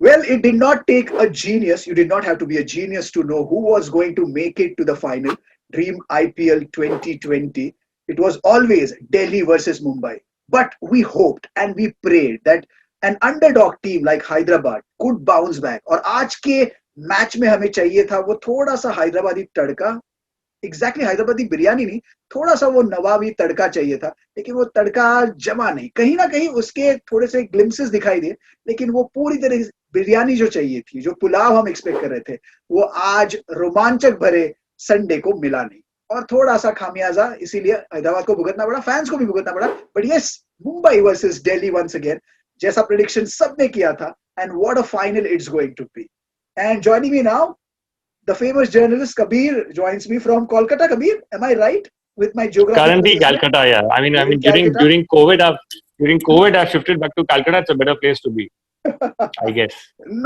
Well, it did not take a genius. You did not have to be a genius to know who was going to make it to the final. Dream IPL 2020. It was always Delhi versus Mumbai. But we hoped and we prayed that an underdog team like Hyderabad could bounce back. और आज के match में हमें चाहिए था वो थोड़ा सा हैदराबादी तड़का. एग्जैक्टली हैदराबादी बिरयानी नहीं, थोड़ा सा वो नवाबी तड़का चाहिए था, लेकिन वो तड़का जमा नहीं. कहीं ना कहीं उसके थोड़े से ग्लिम्सेस दिखाई दिए, लेकिन वो पूरी तरह बिरयानी जो चाहिए थी, जो पुलाव हम एक्सपेक्ट कर रहे थे, वो आज रोमांचक भरे संडे को मिला नहीं. और थोड़ा सा खामियाजा इसीलिए हैदराबाद को भुगतना पड़ा, फैंस को भी भुगतना पड़ा. But yes, Mumbai versus Delhi once again, जैसा प्रेडिक्शन सबने किया था. And what a final it's going to be. And joining me now, the famous journalist Kabir joins me from Kolkata. Kabir, am I right with my geographical Currently assessment? Calcutta, yeah. I mean Calcutta? during COVID I've shifted back to Calcutta. It's a better place to be, I guess.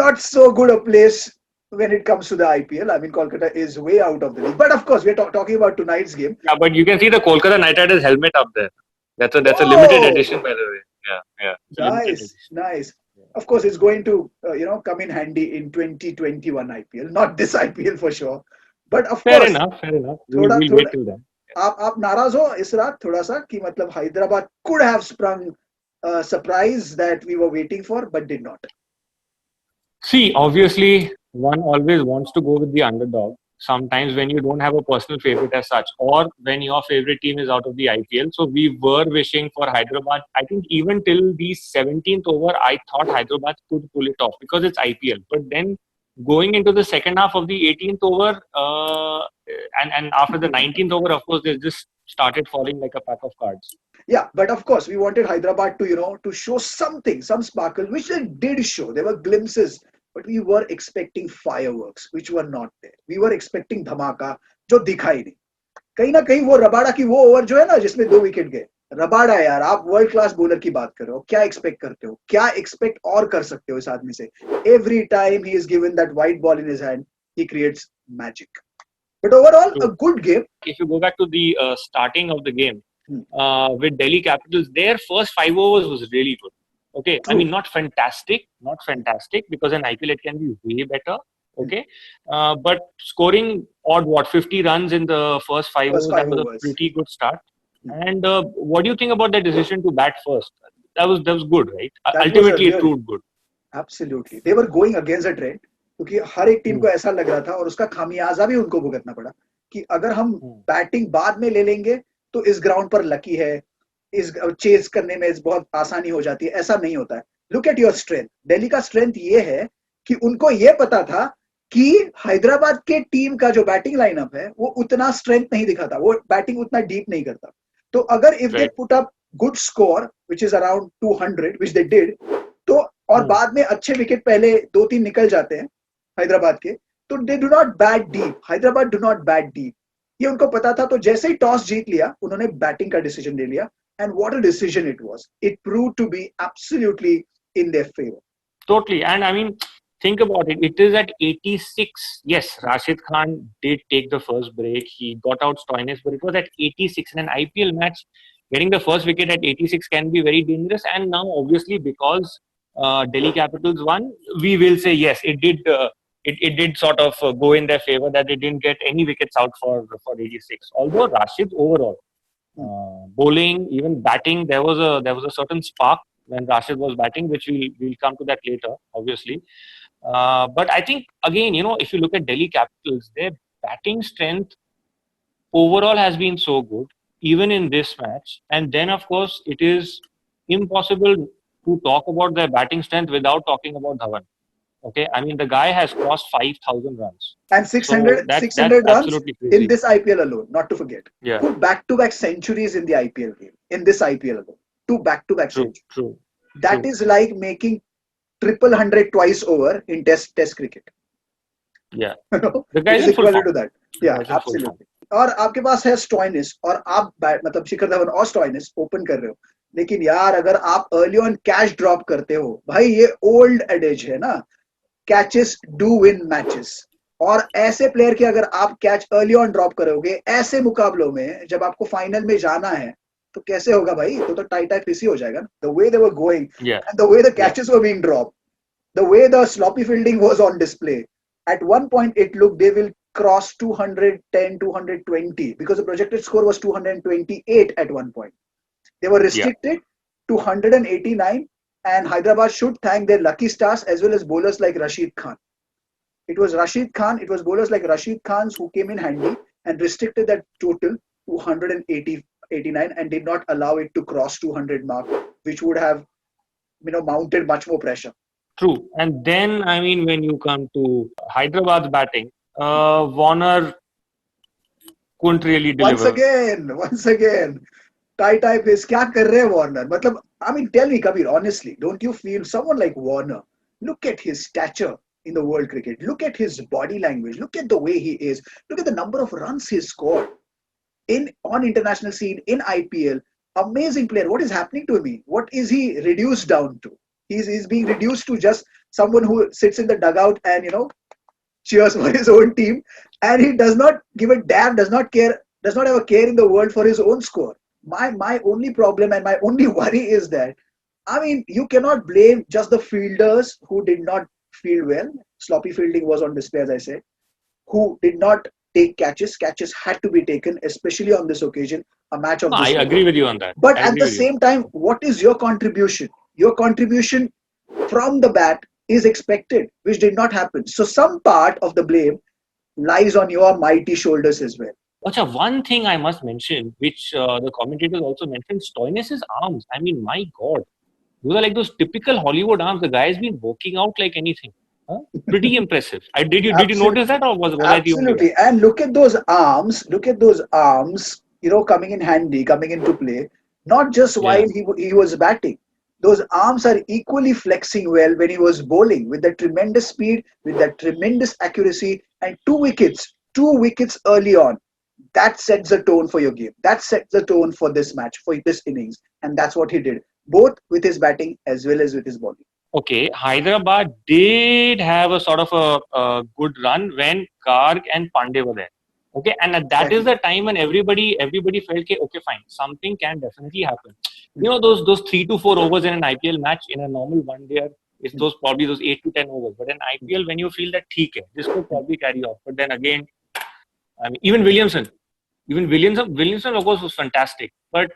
Not so good a place when it comes to the IPL. I mean, Kolkata is way out of the league. But of course, we're talking about tonight's game. Yeah, but you can see the Kolkata Knight Riders helmet up there. That's a limited Oh, edition, by the way. Yeah. It's a limited nice, edition. nice. Of course, it's going to come in handy in 2021 IPL. Not this IPL for sure. But of Fair course, enough. थोड़ा We'll थोड़ा wait till then. आप नाराज हो इस रात थोड़ा सा कि मतलब Hyderabad could have sprung a surprise that we were waiting for but did not. See, obviously, one always wants to go with the underdog. Sometimes when you don't have a personal favorite as such, or when your favorite team is out of the IPL. So we were wishing for Hyderabad. I think even till the 17th over, I thought Hyderabad could pull it off because it's IPL. But then going into the second half of the 18th over, and after the 19th over, of course, they just started falling like a pack of cards. Yeah, but of course we wanted Hyderabad to show something, some sparkle, which they did show. There were glimpses, but we were expecting fireworks, which were not there. We were expecting धमाका, जो दिखाई नहीं. कहीं ना कहीं वो Rabada की वो ओवर जो है ना जिसमें 2 विकेट गए. रबाड़ा यार, आप वर्ल्ड क्लास बॉलर की बात कर रहे हो, क्या एक्सपेक्ट करते हो, क्या एक्सपेक्ट और कर सकते हो इस आदमी से. Every time he is given that white ball in his hand, he creates magic. But overall, a good game. If you go back to the starting of the game with Delhi Capitals, their first 5 overs was really good. Okay, True. I mean not fantastic because in IPL it can be way better. Okay, but scoring odd 50 runs in the first 5 overs, that was a pretty good start. And what do you think about the decision to bat first? That was good, right? Ultimately, it proved good. Absolutely, they were going against the trend. क्योंकि हर एक team को ऐसा लग रहा था और उसका खामियाजा भी उनको भुगतना पड़ा कि अगर हम बैटिंग बाद में ले लेंगे तो इस ग्राउंड पर लकी है, इस चेज करने में बहुत आसानी हो जाती है. ऐसा नहीं होता है. Look at your strength. Delhi का स्ट्रेंथ ये है कि उनको ये पता था कि हैदराबाद के टीम का जो बैटिंग लाइनअप है वो उतना स्ट्रेंथ नहीं दिखाता, वो बैटिंग उतना डीप नहीं करता. तो अगर if they put up good score which is around 200 which they did, तो और बाद में अच्छे विकेट पहले 2-3 निकल जाते हैं हैदराबाद के, तो they do not bat deep. Hyderabad do not bat deep, ये उनको पता था. तो जैसे ही टॉस जीत लिया उन्होंने बैटिंग का डिसीजन ले लिया. And what a decision it was. It prove to be absolutely in their favour. Totally. And I mean, think about it. It is at 86. Yes, Rashid Khan did take the first break. He got out Stoinis, but it was at 86 in an IPL match. Getting the first wicket at 86 can be very dangerous. And now, obviously, because Delhi Capitals won, we will say yes, it did. It did sort of go in their favor that they didn't get any wickets out for 86. Although Rashid overall bowling, even batting, there was a certain spark when Rashid was batting, which we'll come to that later, obviously. But I think again, if you look at Delhi Capitals, their batting strength overall has been so good, even in this match. And then, of course, it is impossible to talk about their batting strength without talking about Dhawan. Okay, I mean the guy has crossed 5,000 runs and 600 so that's 600 runs absolutely crazy. In this IPL alone. Not to forget, Yeah, 2 back-to-back centuries in the IPL game. In this IPL alone, 2 back-to-back centuries. True. That is like making triple hundred twice over in test cricket. Yeah, The guy is in full equivalent form. to that. Yeah, absolutely. और आपके पास है Stoinis और आप मतलब शिखर धवन और Stoinis open कर रहे हो. लेकिन यार अगर आप अर्ली ऑन कैच ड्रॉप करते हो, भाई ये ओल्ड एडेज है ना, कैचेस डू विन मैचेस. और ऐसे प्लेयर के अगर आप कैच अर्ली ऑन ड्रॉप करोगे ऐसे मुकाबलों में, जब आपको फाइनल में जाना है, तो कैसे होगा भाई? तो टाई क्रिसी हो जाएगा. The way they were going and the way the catches were being drop, The way the sloppy fielding was on display, at one point it looked they will cross 210, 220 because the projected score was 228 at one point. They were Yeah. restricted to 189, and Hyderabad should thank their lucky stars as well as bowlers like Rashid Khan. It was Rashid Khan, it was bowlers like Rashid Khan's who came in handy and restricted that total to 180, 89 and did not allow it to cross 200 mark, which would have mounted much more pressure. True. And then, I mean, when you come to Hyderabad's batting, Warner couldn't really deliver. Once again, tie type is क्या कर रहे हैं Warner? मतलब, I mean, tell me, Kabir, honestly, don't you feel someone like Warner? Look at his stature in the world cricket. Look at his body language. Look at the way he is. Look at the number of runs he scored in on international scene in IPL. Amazing player. What is happening to me? What is he reduced down to? He's being reduced to just someone who sits in the dugout and cheers for his own team, and he does not give a damn, does not care, does not have a care in the world for his own score. My only problem and my only worry is that, I mean, you cannot blame just the fielders who did not field well. Sloppy fielding was on display, as I said, who did not take catches. Catches had to be taken, especially on this occasion, a match of No, I this level. agree with you on that. But I at agree the with you. same time, what is your contribution? Your contribution from the bat is expected, which did not happen. So some part of the blame lies on your mighty shoulders as well. Acha, one thing I must mention, which the commentators also mentioned, Stoinis' arms. I mean, my God, those are like those typical Hollywood arms. The guy's been working out like anything. Huh? Pretty impressive. Did you Absolutely, notice that, or was I the only one? absolutely. And look at those arms. Look at those arms. Coming in handy, coming into play. Not just while Yeah. he was batting. Those arms are equally flexing well when he was bowling with that tremendous speed, with that tremendous accuracy, and two wickets early on. That sets the tone for your game. That sets the tone for this match, for this innings, and that's what he did, both with his batting as well as with his bowling. Okay, Hyderabad did have a sort of a good run when Garg and Pandey were there. Okay, and that is Exactly. the time when everybody felt okay, fine, something can definitely happen. You know those 3 to 4 overs in an IPL match in a normal one day is those probably those 8 to 10 overs. But in IPL, when you feel that theek hai, this could probably carry off. But then again, I mean, Williamson of course was fantastic. But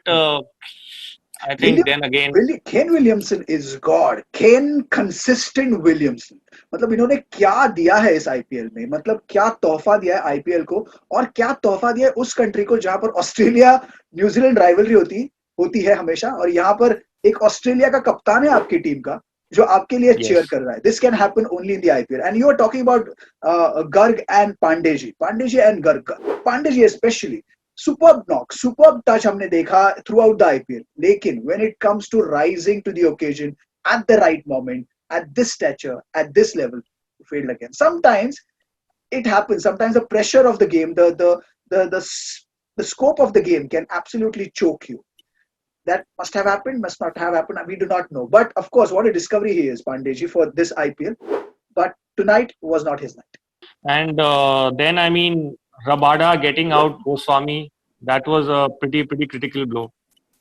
I think William then again, Kane Williamson is god Kane consistent Williamson मतलब इन्होंने क्या दिया है इस IPL में मतलब क्या तोहफा दिया है आईपीएल को और क्या तोहफा दिया है उस कंट्री को जहां पर ऑस्ट्रेलिया न्यूजीलैंड राइवलरी होती है हमेशा और यहाँ पर एक ऑस्ट्रेलिया का कप्तान है आपकी टीम का जो आपके लिए चेयर yes, कर रहा है this can happen only in the IPL and you are talking about Garg and Pandey ji and Garg Pandey ji specially superb knock, superb touch हमने देखा throughout the IPL. लेकिन when it comes to rising to the occasion at the right moment, at this stature, at this level, failed again. Sometimes it happens. Sometimes the pressure of the game, the scope of the game can absolutely choke you. That must have happened, must not have happened. We do not know. But of course, what a discovery he is, Pandeji, for this IPL. But tonight was not his night. and then I mean Rabada getting out Goswami, that was a pretty critical blow.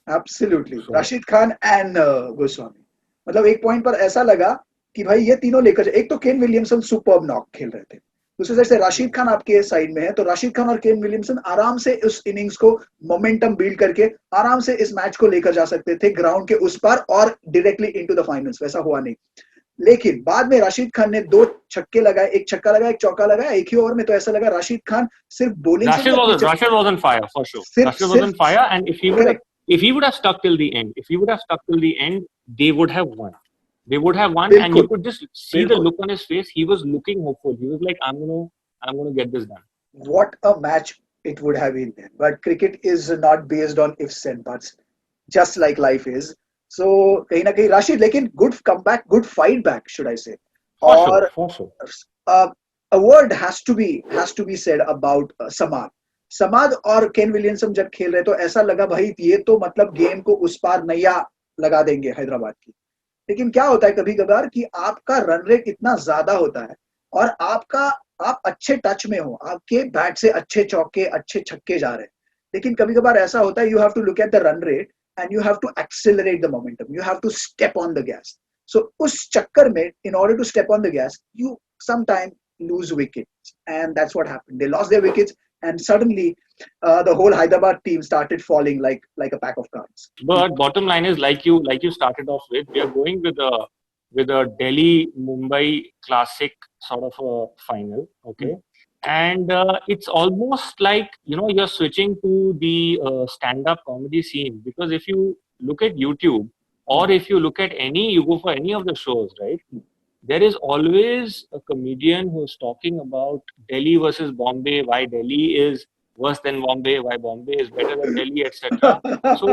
Absolutely So Rashid Khan and Goswami मतलब एक point पर ऐसा लगा कि भाई ये तीनों लेकर एक तो केन विलियमसन सुपर्ब नॉक खेल रहे थे दूसरी साइड से राशिद खान आपके साइड में है तो राशिद खान और केन विलियमसन आराम से उस इनिंग्स को मोमेंटम बिल्ड करके आराम से इस मैच को लेकर जा सकते थे ग्राउंड के उस पार और डायरेक्टली इनटू द फाइनल्स वैसा हुआ नहीं लेकिन बाद में राशिद खान ने दो छक्के लगाए एक छक्का लगाया एक चौका लगाया एक ही ओवर में तो ऐसा लगा राशिद खान सिर्फ बॉलिंग से Rashid नहीं अपनी was Rashid was on fire for sure. सिर्फ Rashid was सिर्फ on fire, and correct if he would have stuck till the end, if he would have stuck till the end, they would have won. They would have won, and you बिल्कुल could just see the बिल्कुल look on his face. He was looking hopeful. He was like, I'm gonna get this done. what a match it would have been then. But cricket is not based on ifs and buts, just like life is. So कहीं ना कहीं राशिद लेकिन good comeback, good fight back, should I say? For sure, और for sure. uh, a word has to be said about Samad. समाद और Kane Williamson जब खेल रहे तो ऐसा लगा भाई ये तो मतलब गेम को उस पार नैया लगा देंगे हैदराबाद की लेकिन क्या होता है कभी कभार कि आपका रन रेट इतना ज्यादा होता है और आप अच्छे टच में हो आपके बैट से अच्छे चौके अच्छे छक्के जा रहे हैं लेकिन कभी कभार ऐसा होता है you have to look at the run rate and you have to accelerate the momentum you have to step on the gas So us chakkar mein, in order to step on the gas, you sometime lose wickets, and that's what happened. They lost their wickets, and suddenly the whole Hyderabad team started falling like a pack of cards. But bottom line is, like you started off with, we are going with a Delhi Mumbai classic sort of a final, okay? And it's almost like, you're switching to the stand-up comedy scene, because if you look at YouTube, or if you look at you go for any of the shows, right? There is always a comedian who's talking about Delhi versus Bombay, why Delhi is worse than Bombay, why Bombay is better than Delhi, etc. So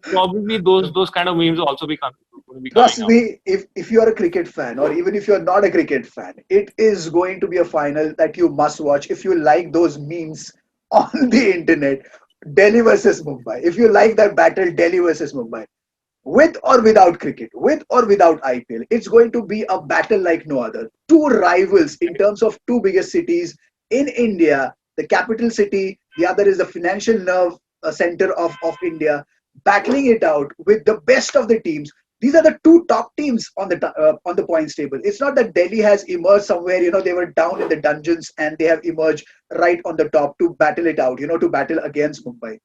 probably those kind of memes will also going to be coming Trust up. me, if you are a cricket fan, or even if you're not a cricket fan, it is going to be a final that you must watch if you like those memes on the internet. Delhi versus Mumbai. If you like that battle, Delhi versus Mumbai, with or without cricket, with or without IPL, it's going to be a battle like no other. Two rivals in terms of two biggest cities in India, the capital city, the other is the financial nerve center of India, battling it out with the best of the teams. These are the two top teams on the points table. It's not that Delhi has emerged somewhere. They were down in the dungeons and they have emerged right on the top to battle it out. To battle against Mumbai.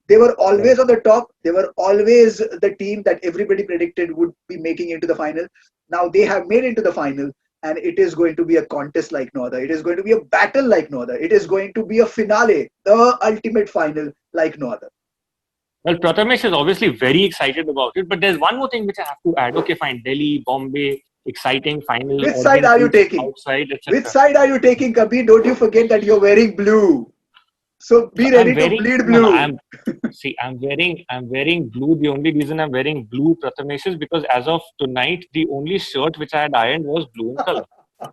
They were Right. always on the top. They were always the team that everybody predicted would be making into the final. Now they have made into the final, and it is going to be a contest like no other. It is going to be a battle like no other. It is going to be a finale, the ultimate final like no other. Well, Prathamesh is obviously very excited about it, but there's one more thing which I have to add. Okay, fine. Delhi, Bombay, exciting final, Which side are audience you seats taking? outside, Which etc. side are you taking, Kabir? Don't you forget that you're wearing blue. So So be I'm ready to wearing bleed no, no. blue. I'm wearing blue. The only reason I'm wearing blue, Prathamesh, is because as of tonight, the only shirt which I had ironed was blue in color.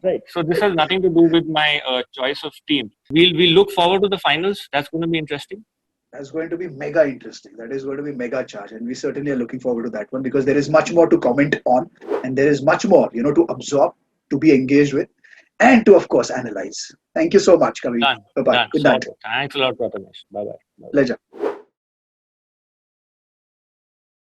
Right. So this has nothing to do with my choice of team. We'll look forward to the finals. That's going to be interesting. That's going to be mega interesting. That is going to be mega charge, and we certainly are looking forward to that one because there is much more to comment on, and there is much more, to absorb, to be engaged with, and to, of course, analyze. Thank you so much, Kavi. Done. Bye bye. Done. Good night. Sorted. Thanks a lot, Prathamesh. Bye bye. Pleasure.